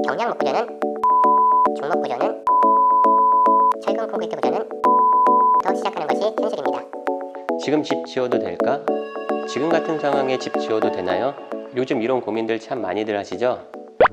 경량 목구조는, 중목 구조는, 철근 콘크리트 구조는 더 시작하는 것이 현실입니다. 지금 집 지어도 될까? 지금 같은 상황에 집 지어도 되나요? 요즘 이런 고민들 참 많이들 하시죠?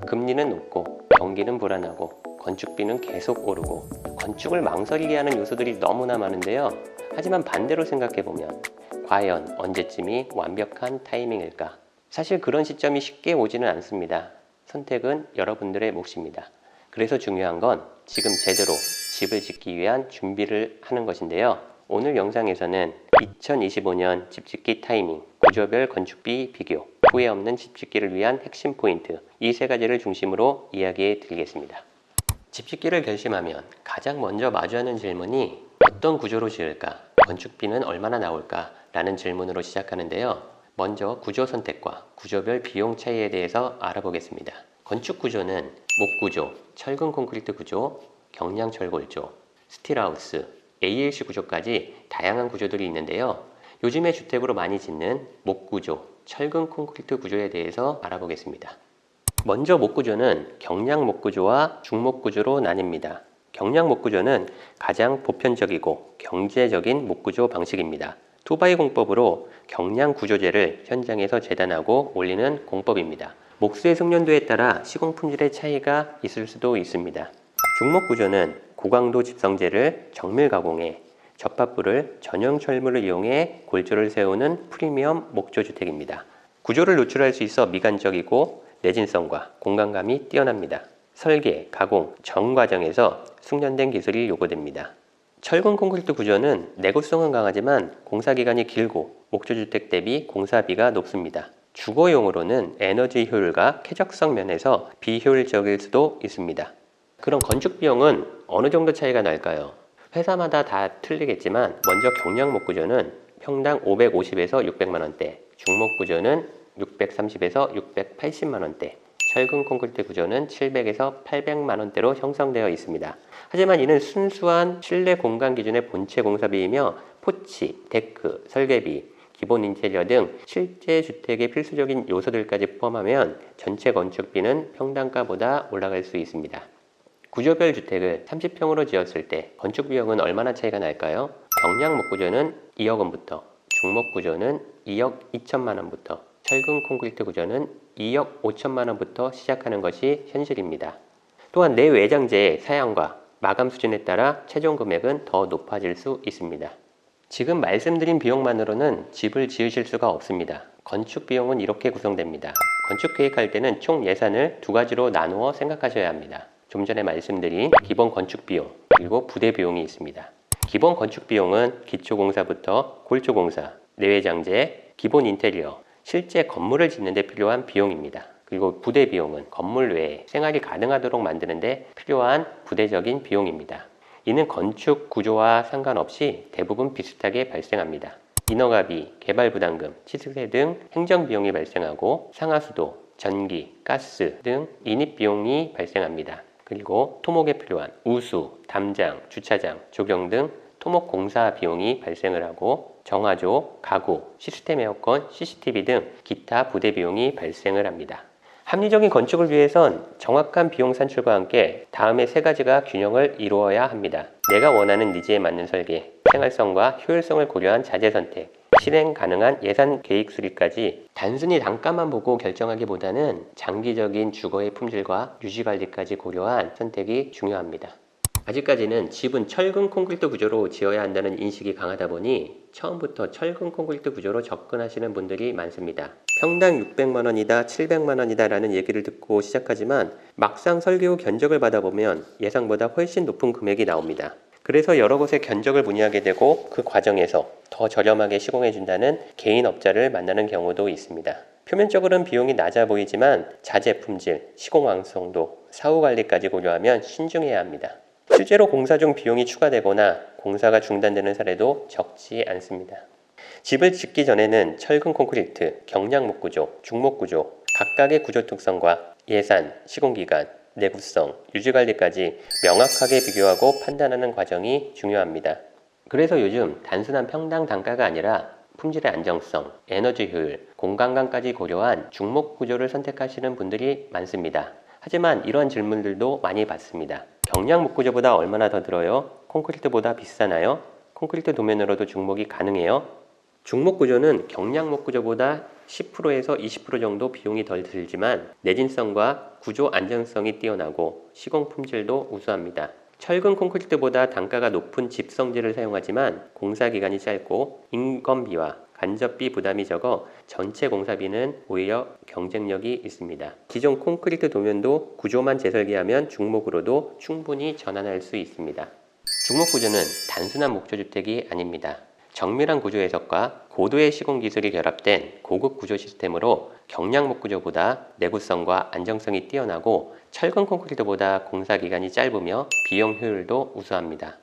금리는 높고 경기는 불안하고 건축비는 계속 오르고 건축을 망설이게 하는 요소들이 너무나 많은데요. 하지만 반대로 생각해보면 과연 언제쯤이 완벽한 타이밍일까? 사실 그런 시점이 쉽게 오지는 않습니다. 선택은 여러분들의 몫입니다. 그래서 중요한 건 지금 제대로 집을 짓기 위한 준비를 하는 것인데요. 오늘 영상에서는 2025년 집짓기 타이밍, 구조별 건축비 비교, 후회 없는 집짓기를 위한 핵심 포인트, 이 세 가지를 중심으로 이야기해 드리겠습니다. 집짓기를 결심하면 가장 먼저 마주하는 질문이 어떤 구조로 지을까? 건축비는 얼마나 나올까? 라는 질문으로 시작하는데요. 먼저 구조 선택과 구조별 비용 차이에 대해서 알아보겠습니다. 건축 구조는 목구조, 철근 콘크리트 구조, 경량 철골조, 스틸하우스, ALC 구조까지 다양한 구조들이 있는데요. 요즘에 주택으로 많이 짓는 목구조, 철근 콘크리트 구조에 대해서 알아보겠습니다. 먼저 목구조는 경량 목구조와 중목 구조로 나뉩니다. 경량 목구조는 가장 보편적이고 경제적인 목구조 방식입니다. 투바이 공법으로 경량 구조재를 현장에서 재단하고 올리는 공법입니다. 목수의 숙련도에 따라 시공 품질의 차이가 있을 수도 있습니다. 중목 구조는 고강도 집성재를 정밀 가공해 접합부를 전용 철물을 이용해 골조를 세우는 프리미엄 목조 주택입니다. 구조를 노출할 수 있어 미간적이고 내진성과 공간감이 뛰어납니다. 설계, 가공, 정 과정에서 숙련된 기술이 요구됩니다. 철근 콘크리트 구조는 내구성은 강하지만 공사기간이 길고 목조주택 대비 공사비가 높습니다. 주거용으로는 에너지 효율과 쾌적성 면에서 비효율적일 수도 있습니다. 그럼 건축 비용은 어느 정도 차이가 날까요? 회사마다 다 틀리겠지만 먼저 경량 목구조는 평당 550에서 600만 원대, 중목 구조는 630에서 680만 원대, 철근 콘크리트 구조는 700에서 800만 원대로 형성되어 있습니다. 하지만 이는 순수한 실내 공간 기준의 본체 공사비이며 포치, 데크, 설계비, 기본 인테리어 등 실제 주택의 필수적인 요소들까지 포함하면 전체 건축비는 평당가보다 올라갈 수 있습니다. 구조별 주택을 30평으로 지었을 때 건축 비용은 얼마나 차이가 날까요? 경량 목구조는 2억 원부터, 중목 구조는 2억 2천만 원부터, 철근 콘크리트 구조는 2억 5천만 원부터 시작하는 것이 현실입니다. 또한 내외장재의 사양과 마감 수준에 따라 최종 금액은 더 높아질 수 있습니다. 지금 말씀드린 비용만으로는 집을 지으실 수가 없습니다. 건축 비용은 이렇게 구성됩니다. 건축 계획할 때는 총 예산을 두 가지로 나누어 생각하셔야 합니다. 좀 전에 말씀드린 기본 건축 비용, 그리고 부대 비용이 있습니다. 기본 건축 비용은 기초공사부터 골조공사, 내외장재, 기본 인테리어, 실제 건물을 짓는 데 필요한 비용입니다. 그리고 부대 비용은 건물 외에 생활이 가능하도록 만드는 데 필요한 부대적인 비용입니다. 이는 건축 구조와 상관없이 대부분 비슷하게 발생합니다. 인허가비, 개발부담금, 취득세 등 행정비용이 발생하고 상하수도, 전기, 가스 등 인입비용이 발생합니다. 그리고 토목에 필요한 우수, 담장, 주차장, 조경 등 토목 공사 비용이 발생을 하고 정화조, 가구, 시스템 에어컨, CCTV 등 기타 부대 비용이 발생을 합니다. 합리적인 건축을 위해선 정확한 비용 산출과 함께 다음의 세 가지가 균형을 이루어야 합니다. 내가 원하는 니즈에 맞는 설계, 생활성과 효율성을 고려한 자재 선택, 실행 가능한 예산 계획 수립까지 단순히 단가만 보고 결정하기보다는 장기적인 주거의 품질과 유지 관리까지 고려한 선택이 중요합니다. 아직까지는 집은 철근 콘크리트 구조로 지어야 한다는 인식이 강하다 보니 처음부터 철근 콘크리트 구조로 접근하시는 분들이 많습니다. 평당 600만 원이다, 700만 원이다 라는 얘기를 듣고 시작하지만 막상 설계 후 견적을 받아보면 예상보다 훨씬 높은 금액이 나옵니다. 그래서 여러 곳에 견적을 문의하게 되고 그 과정에서 더 저렴하게 시공해준다는 개인 업자를 만나는 경우도 있습니다. 표면적으로는 비용이 낮아 보이지만 자재 품질, 시공 완성도, 사후 관리까지 고려하면 신중해야 합니다. 실제로 공사 중 비용이 추가되거나 공사가 중단되는 사례도 적지 않습니다. 집을 짓기 전에는 철근 콘크리트, 경량 목구조, 중목 구조, 각각의 구조 특성과 예산, 시공기간, 내구성, 유지관리까지 명확하게 비교하고 판단하는 과정이 중요합니다. 그래서 요즘 단순한 평당 단가가 아니라 품질의 안정성, 에너지 효율, 공간감까지 고려한 중목 구조를 선택하시는 분들이 많습니다. 하지만 이런 질문들도 많이 받습니다. 경량 목구조보다 얼마나 더 들어요? 콘크리트보다 비싸나요? 콘크리트 도면으로도 중목이 가능해요? 중목 구조는 경량 목구조보다 10%에서 20% 정도 비용이 덜 들지만 내진성과 구조 안정성이 뛰어나고 시공 품질도 우수합니다. 철근 콘크리트보다 단가가 높은 집성재를 사용하지만 공사 기간이 짧고 인건비와 간접비 부담이 적어 전체 공사비는 오히려 경쟁력이 있습니다. 기존 콘크리트 도면도 구조만 재설계하면 중목으로도 충분히 전환할 수 있습니다. 중목 구조는 단순한 목조주택이 아닙니다. 정밀한 구조 해석과 고도의 시공 기술이 결합된 고급 구조 시스템으로 경량 목구조보다 내구성과 안정성이 뛰어나고 철근 콘크리트보다 공사 기간이 짧으며 비용 효율도 우수합니다.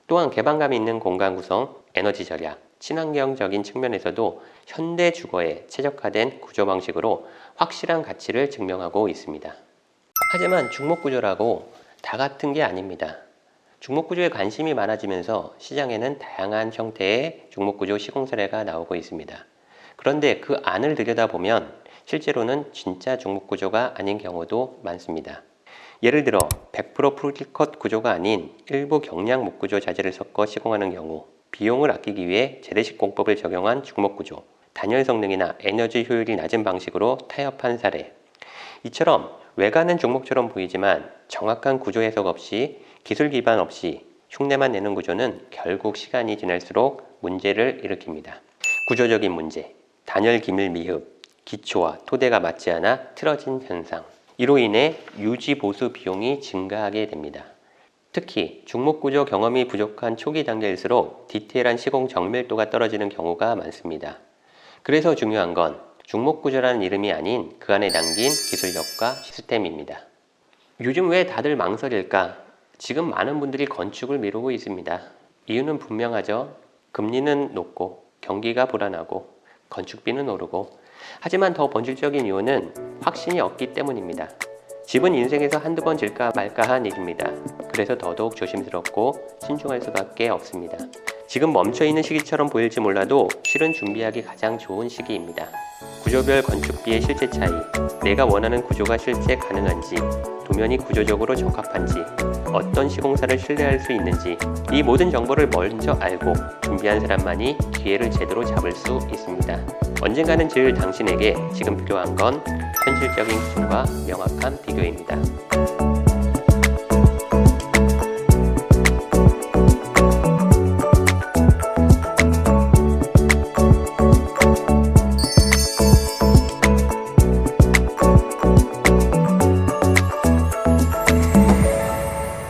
또한 개방감 있는 공간 구성, 에너지 절약, 친환경적인 측면에서도 현대 주거에 최적화된 구조 방식으로 확실한 가치를 증명하고 있습니다. 하지만 중목 구조라고 다 같은 게 아닙니다. 중목구조에 관심이 많아지면서 시장에는 다양한 형태의 중목구조 시공 사례가 나오고 있습니다. 그런데 그 안을 들여다보면 실제로는 진짜 중목구조가 아닌 경우도 많습니다. 예를 들어 100% 풀컷 구조가 아닌 일부 경량 목구조 자재를 섞어 시공하는 경우, 비용을 아끼기 위해 재래식 공법을 적용한 중목구조, 단열 성능이나 에너지 효율이 낮은 방식으로 타협한 사례. 이처럼 외관은 중목처럼 보이지만 정확한 구조 해석 없이 기술 기반 없이 흉내만 내는 구조는 결국 시간이 지날수록 문제를 일으킵니다. 구조적인 문제, 단열 기밀 미흡, 기초와 토대가 맞지 않아 틀어진 현상. 이로 인해 유지 보수 비용이 증가하게 됩니다. 특히 중목구조 경험이 부족한 초기 단계일수록 디테일한 시공 정밀도가 떨어지는 경우가 많습니다. 그래서 중요한 건 중목구조라는 이름이 아닌 그 안에 담긴 기술력과 시스템입니다. 요즘 왜 다들 망설일까? 지금 많은 분들이 건축을 미루고 있습니다. 이유는 분명하죠. 금리는 높고 경기가 불안하고 건축비는 오르고, 하지만 더 본질적인 이유는 확신이 없기 때문입니다. 집은 인생에서 한두 번 질까 말까 한 일입니다. 그래서 더더욱 조심스럽고 신중할 수밖에 없습니다. 지금 멈춰있는 시기처럼 보일지 몰라도 실은 준비하기 가장 좋은 시기입니다. 구조별 건축비의 실제 차이, 내가 원하는 구조가 실제 가능한지, 도면이 구조적으로 적합한지, 어떤 시공사를 신뢰할 수 있는지, 이 모든 정보를 먼저 알고 준비한 사람만이 기회를 제대로 잡을 수 있습니다. 언젠가는 지을 당신에게 지금 필요한 건 현실적인 기준과 명확한 비교입니다.